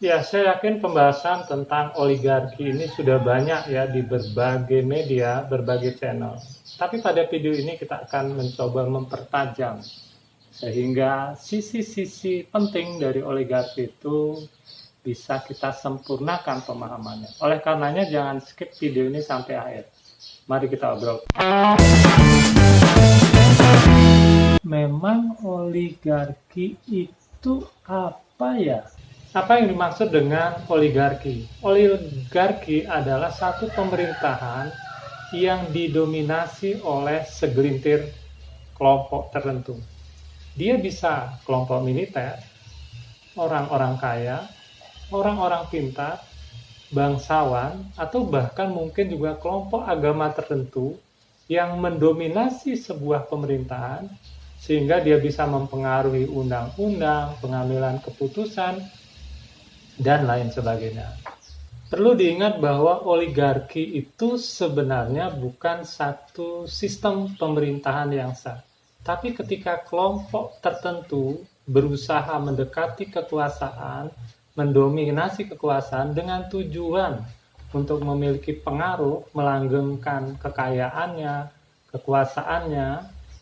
Ya, saya yakin pembahasan tentang oligarki ini sudah banyak ya di berbagai media, berbagai channel. Tapi pada video ini kita akan mencoba mempertajam sehingga sisi-sisi penting dari oligarki itu bisa kita sempurnakan pemahamannya. Oleh karenanya jangan skip video ini sampai akhir. Mari kita obrol. Memang oligarki itu apa ya? Apa yang dimaksud dengan oligarki? Oligarki adalah satu pemerintahan yang didominasi oleh segelintir kelompok tertentu. Dia bisa kelompok militer, orang-orang kaya, orang-orang pintar, bangsawan, atau bahkan mungkin juga kelompok agama tertentu yang mendominasi sebuah pemerintahan sehingga dia bisa mempengaruhi undang-undang, pengambilan keputusan, dan lain sebagainya. Perlu diingat bahwa oligarki itu sebenarnya bukan satu sistem pemerintahan yang sah. Tapi ketika kelompok tertentu berusaha mendekati kekuasaan, mendominasi kekuasaan dengan tujuan untuk memiliki pengaruh, melanggengkan kekayaannya, kekuasaannya,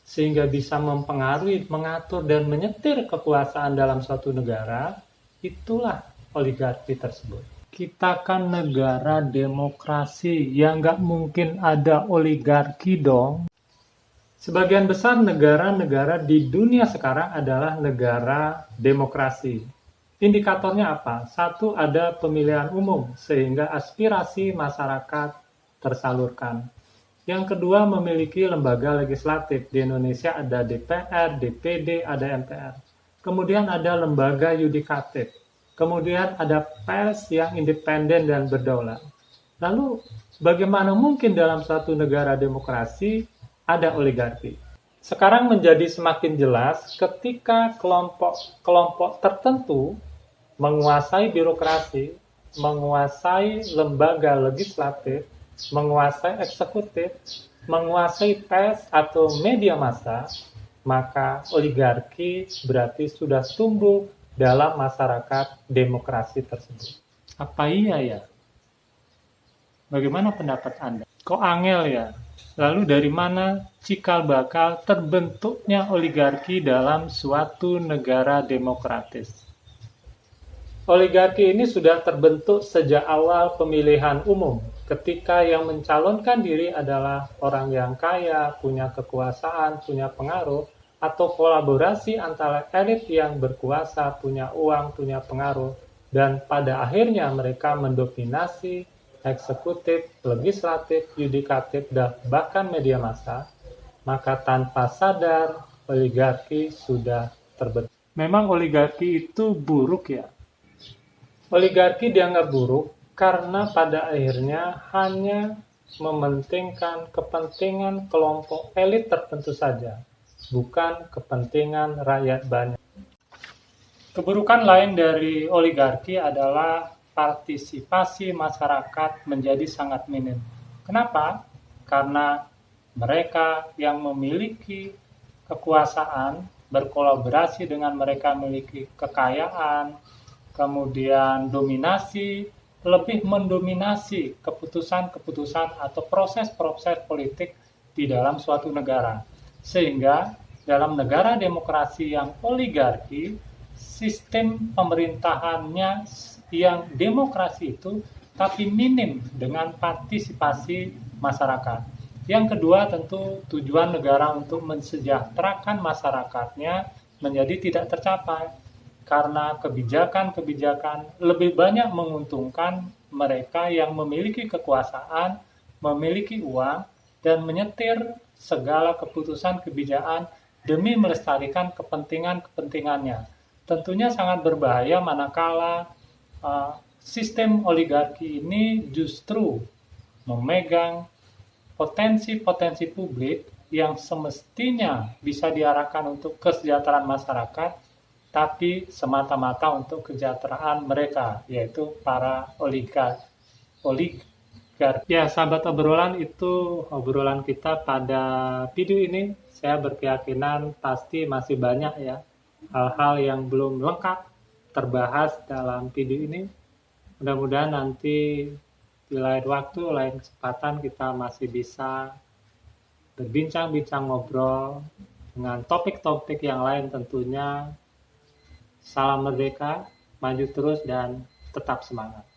sehingga bisa mempengaruhi, mengatur, dan menyetir kekuasaan dalam suatu negara, itulah oligarki tersebut. Kita kan negara demokrasi, yang nggak mungkin ada oligarki dong. Sebagian besar negara-negara di dunia sekarang adalah negara demokrasi. Indikatornya apa? Satu, ada pemilihan umum, sehingga aspirasi masyarakat tersalurkan. Yang kedua, memiliki lembaga legislatif. Di Indonesia ada DPR, DPD, ada MPR. Kemudian ada lembaga yudikatif. Kemudian ada pers yang independen dan berdaulat. Lalu, bagaimana mungkin dalam suatu negara demokrasi ada oligarki? Sekarang menjadi semakin jelas ketika kelompok-kelompok tertentu menguasai birokrasi, menguasai lembaga legislatif, menguasai eksekutif, menguasai pers atau media massa, maka oligarki berarti sudah tumbuh dalam masyarakat demokrasi tersebut. Apa iya ya? Bagaimana pendapat Anda? Kok angel ya? Lalu dari mana cikal bakal terbentuknya oligarki dalam suatu negara demokratis? Oligarki ini sudah terbentuk sejak awal pemilihan umum, ketika yang mencalonkan diri adalah orang yang kaya, punya kekuasaan, punya pengaruh, atau kolaborasi antara elit yang berkuasa, punya uang, punya pengaruh, dan pada akhirnya mereka mendominasi eksekutif, legislatif, yudikatif, dan bahkan media massa, maka tanpa sadar oligarki sudah terbentuk. Memang oligarki itu buruk ya? Oligarki dianggap buruk karena pada akhirnya hanya mementingkan kepentingan kelompok elit tertentu saja, bukan kepentingan rakyat banyak. Keburukan lain dari oligarki adalah partisipasi masyarakat menjadi sangat minim. Kenapa? Karena mereka yang memiliki kekuasaan berkolaborasi dengan mereka memiliki kekayaan, kemudian dominasi, lebih mendominasi keputusan-keputusan atau proses-proses politik di dalam suatu negara. Sehingga dalam negara demokrasi yang oligarki, sistem pemerintahannya yang demokrasi itu tapi minim dengan partisipasi masyarakat. Yang kedua, tentu tujuan negara untuk mensejahterakan masyarakatnya menjadi tidak tercapai karena kebijakan-kebijakan lebih banyak menguntungkan mereka yang memiliki kekuasaan, memiliki uang, dan menyetir segala keputusan kebijakan demi melestarikan kepentingan-kepentingannya. Tentunya sangat berbahaya manakala sistem oligarki ini justru memegang potensi-potensi publik yang semestinya bisa diarahkan untuk kesejahteraan masyarakat, tapi semata-mata untuk kesejahteraan mereka, yaitu para oligarki. Ya, sahabat obrolan, itu obrolan kita pada video ini. Saya berkeyakinan pasti masih banyak ya hal-hal yang belum lengkap terbahas dalam video ini. Mudah-mudahan nanti di lain waktu, lain kesempatan kita masih bisa berbincang-bincang, ngobrol dengan topik-topik yang lain tentunya. Salam merdeka, maju terus dan tetap semangat.